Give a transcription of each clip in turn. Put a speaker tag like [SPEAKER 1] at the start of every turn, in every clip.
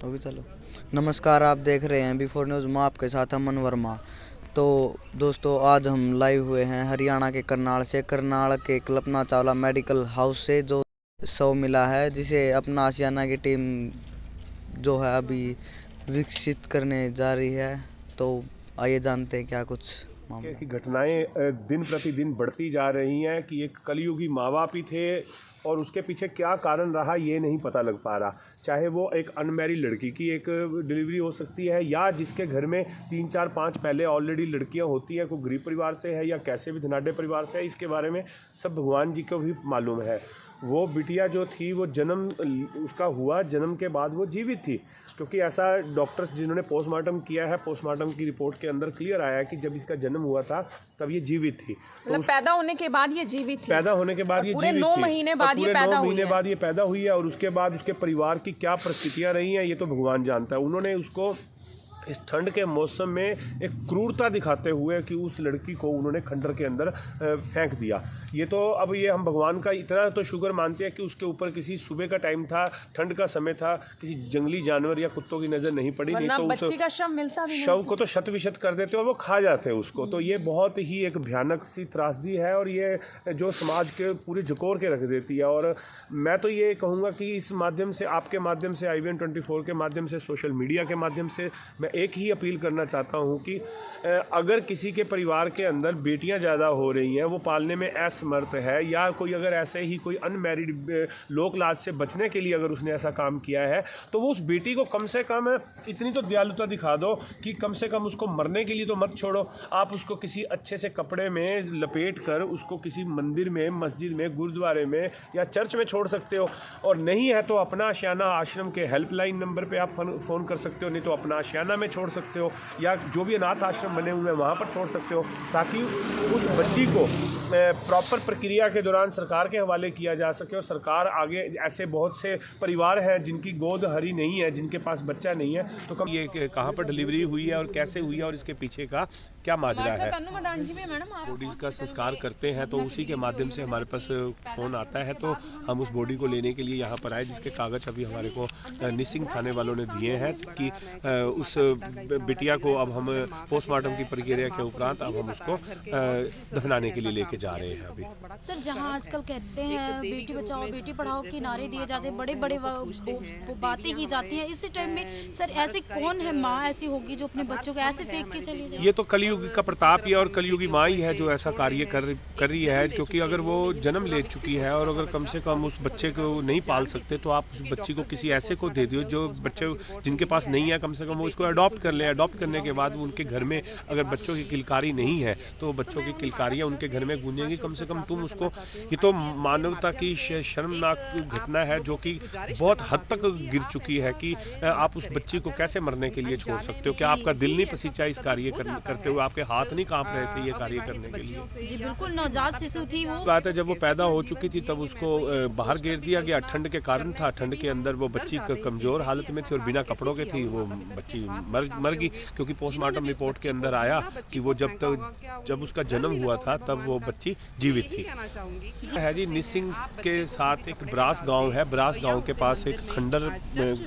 [SPEAKER 1] अभी चलो। नमस्कार, आप देख रहे हैं बिफोर न्यूज़। मैं आपके साथ अमन वर्मा। तो दोस्तों, आज हम लाइव हुए हैं हरियाणा के करनाल से। करनाल के कल्पना चावला मेडिकल हाउस से जो शव मिला है, जिसे अपना आशियाना की टीम जो है अभी विकसित करने जा रही है। तो आइए जानते हैं क्या कुछ मामला।
[SPEAKER 2] की घटनाएं दिन प्रतिदिन बढ़ती जा रही हैं कि एक कलयुगी माँ बाप ही थे और उसके पीछे क्या कारण रहा ये नहीं पता लग पा रहा। चाहे वो एक अनमैरिड लड़की की एक डिलीवरी हो सकती है या जिसके घर में 3 4 5 पहले ऑलरेडी लड़कियां होती हैं, कोई गरीब परिवार से है या कैसे भी धनाढ़ परिवार से है, इसके बारे में सब भगवान जी को भी मालूम है। वो बिटिया जो थी वो जन्म उसका हुआ, जन्म के बाद वो जीवित थी, क्योंकि ऐसा डॉक्टर्स जिन्होंने पोस्टमार्टम किया है, पोस्टमार्टम की रिपोर्ट के अंदर क्लियर आया है कि जब इसका जन्म हुआ था तब ये जीवित थी।
[SPEAKER 3] मतलब पैदा होने के बाद ये जीवित थी।
[SPEAKER 2] पैदा होने के बाद ये
[SPEAKER 3] पूरे
[SPEAKER 2] जीवित
[SPEAKER 3] 9
[SPEAKER 2] थी।
[SPEAKER 3] महीने बाद ये पैदा हुई है।
[SPEAKER 2] 9 महीने बाद ये पैदा हुई है और उसके बाद उसके परिवार की क्या परिस्थितियां रही हैं ये तो भगवान जानता है। उन्होंने उसको इस ठंड के मौसम में एक क्रूरता दिखाते हुए कि उस लड़की को उन्होंने खंडर के अंदर फेंक दिया। ये तो अब ये हम भगवान का इतना तो शुक्र मानते हैं कि उसके ऊपर किसी सुबह का टाइम था, ठंड का समय था, किसी जंगली जानवर या कुत्तों की नज़र नहीं पड़ी, नहीं तो
[SPEAKER 3] बच्ची का शव मिलता भी
[SPEAKER 2] शव को तो शत विशत कर देते और वो खा जाते उसको। तो ये बहुत ही एक भयानक सी त्रासदी है और ये जो समाज के पूरे झकोर के रख देती है। और मैं तो ये कहूँगा कि इस माध्यम से, आपके माध्यम से, IVN 24 के माध्यम से, सोशल मीडिया के माध्यम से मैं एक ही अपील करना चाहता हूँ कि अगर किसी के परिवार के अंदर बेटियां ज़्यादा हो रही हैं, वो पालने में असमर्थ है, या कोई अगर ऐसे ही कोई अनमैरिड लोक लाज से बचने के लिए अगर उसने ऐसा काम किया है, तो वो उस बेटी को कम से कम इतनी तो दयालुता दिखा दो कि कम से कम उसको मरने के लिए तो मत छोड़ो। आप उसको किसी अच्छे से कपड़े में लपेट कर उसको किसी मंदिर में, मस्जिद में, गुरुद्वारे में या चर्च में छोड़ सकते हो, और नहीं है तो अपना आशियाना आश्रम के हेल्पलाइन नंबर पे आप फ़ोन कर सकते हो, नहीं तो अपना आशियाना में छोड़ सकते हो, या जो भी अनाथ आश्रम बने हुए हैं वहाँ पर छोड़ सकते हो, ताकि उस बच्ची को प्रॉपर प्रक्रिया के दौरान सरकार के हवाले किया जा सके। और सरकार आगे, ऐसे बहुत से परिवार हैं जिनकी गोद हरी नहीं है, जिनके पास बच्चा नहीं है, तो कब ये कहाँ पर डिलीवरी हुई है और कैसे हुई है और इसके पीछे का क्या माजरा है। बॉडीज़ का संस्कार करते हैं तो उसी के माध्यम से हमारे पास फ़ोन आता है, तो हम उस बॉडी को लेने के लिए यहाँ पर आए, जिसके कागज़ अभी हमारे को निसिंग थाने वालों ने दिए हैं कि उस बिटिया को अब हम पोस्टमार्टम की प्रक्रिया के उपरांत अब हम उसको दफनाने के लिए लेके जा रहे हैं। अभी
[SPEAKER 4] सर, जहां आजकल कहते हैं बेटी बचाओ बेटी पढ़ाओ के नारे दिए जाते हैं, बड़े बड़े बातें की जाती हैं, इसी टाइम में सर ऐसे कौन है माँ ऐसी होगी जो अपने बच्चों को ऐसे फेंक के चली जाए?
[SPEAKER 2] ये तो कलयुग का प्रताप ही है और कलयुगी माँ ही है जो ऐसा कार्य कर रही है, क्योंकि अगर वो जन्म ले चुकी है और अगर कम से कम उस बच्चे को नहीं पाल सकते तो आप उस बच्ची को किसी ऐसे को दे दो जो बच्चे जिनके पास नहीं है, कम से कम वो इसको अडॉप्ट कर लें। अडॉप्ट करने के बाद उनके घर में अगर बच्चों की किलकारी नहीं है तो बच्चों की किलकारियाँ उनके घर में गूंजेंगी। कम से कम तुम उसको, ये तो मानवता की शर्मनाक घटना है जो कि बहुत हद तक गिर चुकी है कि आप उस बच्ची को कैसे मरने के लिए छोड़ सकते हो? क्या आपका दिल नहीं पसीजा इस कार्य करते हुए? आपके हाथ नहीं कांप रहे थे ये कार्य करने के लिए?
[SPEAKER 4] जी बिल्कुल, नवजात शिशु थी वो।
[SPEAKER 2] बात है, जब वो पैदा हो चुकी थी तब उसको बाहर गिर दिया गया। ठंड के कारण था, ठंड के अंदर वो बच्ची कमजोर हालत में थी और बिना कपड़ों के थी, वो बच्ची मर गई, क्योंकि पोस्टमार्टम रिपोर्ट के अंदर आया कि वो जब उसका जन्म हुआ था तब वो बच्ची जीवित थी। है जी, निसिंग के साथ एक ब्रास गांव है। ब्रास गांव के पास एक खंडर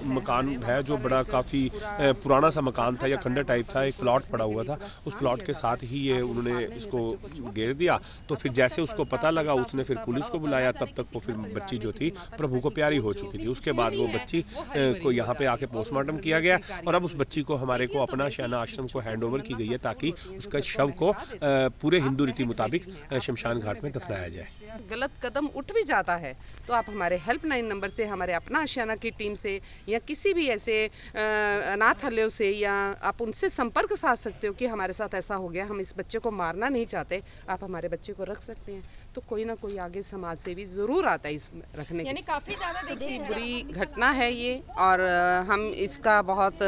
[SPEAKER 2] मकान है जो बड़ा काफ़ी पुराना सा मकान था या खंडर टाइप था, एक प्लॉट पड़ा हुआ था। उस प्लॉट के साथ ही ये उन्होंने इसको घेर दिया। तो फिर जैसे उसको पता लगा उसने फिर पुलिस को बुलाया, तब तक वो फिर बच्ची जो थी प्रभु को प्यारी हो चुकी थी। उसके बाद वो बच्ची को यहाँ पे आके पोस्टमार्टम किया गया और अब उस बच्ची को हमारे को अपना आशियाना आश्रम को हैंड ओवर की गई है ताकि उसका शव को पूरे हिंदू रीति मुताबिक शमशान घाट में दफनाया जाए।
[SPEAKER 5] गलत कदम उठ भी जाता है तो आप हमारे हेल्पलाइन नंबर से, हमारे अपना आशियाना की टीम से या किसी भी ऐसे अनाथालयों से, या आप उनसे संपर्क साध सकते हो कि हमारे साथ ऐसा हो गया, हम इस बच्चे को मारना नहीं चाहते, आप हमारे बच्चे को रख सकते हैं। तो कोई ना कोई आगे समाज से भी ज़रूर आता है इस रखने
[SPEAKER 3] यानी काफ़ी ज़्यादा
[SPEAKER 5] बुरी घटना है ये, और हम इसका बहुत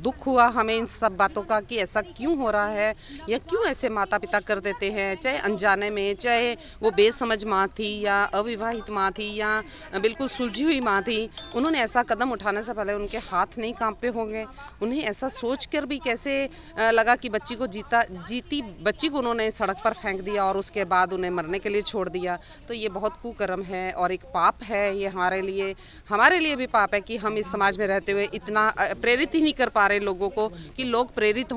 [SPEAKER 5] दुख हुआ हमें इन सब बातों का कि ऐसा क्यों हो रहा है या क्यों ऐसे माता पिता कर देते हैं, चाहे अनजाने में, चाहे वो बेसमझ माँ थी या अविवाहित माँ थी या बिल्कुल सुलझी हुई माँ थी। उन्होंने ऐसा कदम उठाने से पहले उनके हाथ नहीं कांपे होंगे, उन्हें ऐसा सोचकर भी कैसे लगा कि बच्ची को जीती बच्ची को उन्होंने सड़क पर फेंक दिया और उसके बाद उन्हें मरने के लिए छोड़ दिया, तो ये बहुत कुकर्म है और एक पाप है ये हमारे लिए भी पाप है कि हम इस समाज में रहते हुए इतना प्रेरित ही नहीं कर पा रहे लोगों को कि लोग प्रेरित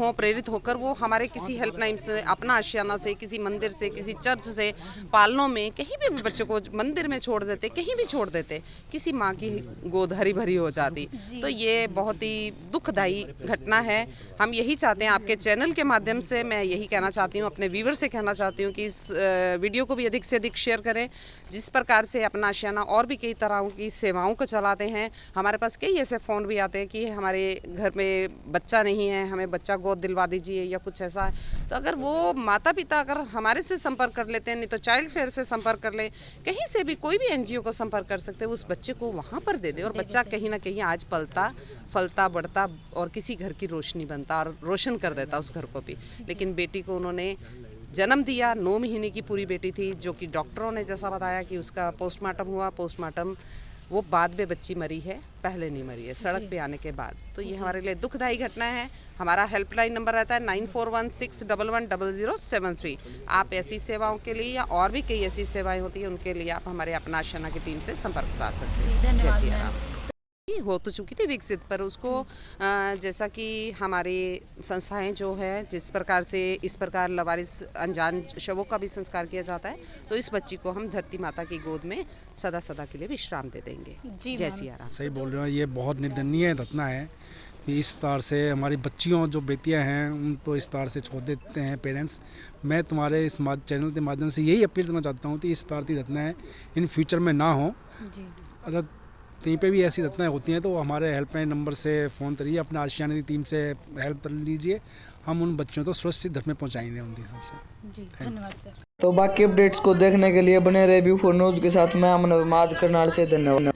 [SPEAKER 5] होकर वो हमारे किसी हेल्पलाइन से, अपना आशियाना से, किसी मंदिर से, किसी चर्च से, पालनों में कहीं भी बच्चों को मंदिर में छोड़ देते, कहीं भी छोड़ देते, किसी माँ की गोद हरी भरी हो जाती। तो ये बहुत ही दुखदायी घटना है। हम यही चाहते हैं, आपके चैनल के माध्यम से मैं यही कहना चाहती हूँ, अपने व्यूवर से कहना चाहती हूँ कि इस वीडियो को भी अधिक से अधिक शेयर करें। जिस प्रकार से अपना आशियाना और भी कई तरह की सेवाओं को चलाते हैं, हमारे पास कई ऐसे फ़ोन भी आते हैं कि हमारे घर में बच्चा नहीं है, हमें बच्चा गोद दिलवा दीजिए या कुछ ऐसा। तो अगर वो माता पिता अगर हमारे से संपर्क कर लेते हैं, नहीं तो चाइल्ड फेयर से संपर्क कर ले, कहीं से भी कोई भी NGO को संपर्क कर सकते हैं, उस बच्चे को वहाँ पर दे दे और बच्चा कहीं ना कहीं आज पलता, फलता, बढ़ता और किसी घर की रोशनी बनता और रोशन कर देता उस घर को भी। लेकिन बेटी को उन्होंने जन्म दिया, 9 महीने की पूरी बेटी थी, जो कि डॉक्टरों ने जैसा बताया कि उसका पोस्टमार्टम हुआ, पोस्टमार्टम वो बाद में बच्ची मरी है, पहले नहीं मरी है, सड़क पे आने के बाद। तो ये हमारे लिए दुखदायी घटना है। हमारा हेल्पलाइन नंबर रहता है 9416110073। आप ऐसी सेवाओं के लिए या और भी कई ऐसी सेवाएं होती हैं, उनके लिए आप हमारे अपना आशियाना की टीम से संपर्क साध सकते हैं।
[SPEAKER 4] धन्यवाद
[SPEAKER 5] जैसी
[SPEAKER 4] मैम।
[SPEAKER 5] आप हो तो चुकी थी विकसित, पर उसको जैसा कि हमारी संस्थाएं जो है जिस प्रकार से इस प्रकार लवारिस अनजान शवों का भी संस्कार किया जाता है, तो इस बच्ची को हम धरती माता की गोद में सदा सदा के लिए विश्राम दे देंगे।
[SPEAKER 4] जी
[SPEAKER 5] जय
[SPEAKER 4] मैम।
[SPEAKER 5] सिया राम।
[SPEAKER 6] सही बोल रहे हो, ये बहुत निंदनीय घटना है कि इस प्रकार से हमारी बच्चियों जो बेटियां हैं उनको इस प्रकार से छोड़ देते हैं पेरेंट्स। मैं तुम्हारे इस चैनल के माध्यम से यही अपील करना चाहता हूँ कि इस प्रकार की घटनाएं इन फ्यूचर में ना हो।
[SPEAKER 4] जी
[SPEAKER 6] अगर कहीं पे भी ऐसी घटनाएं होती हैं तो हमारे हेल्पलाइन नंबर से फ़ोन करिए, अपने आशियाना की टीम से हेल्प कर लीजिए। हम उन बच्चों को सुरक्षित घर में पहुँचाएंगे उनके हिसाब से।
[SPEAKER 4] जी धन्यवाद सर।
[SPEAKER 1] तो बाकी अपडेट्स को देखने के लिए बने रहे B4 न्यूज़ के साथ। मैं अमन वर्मा, आज करनाल से। धन्यवाद।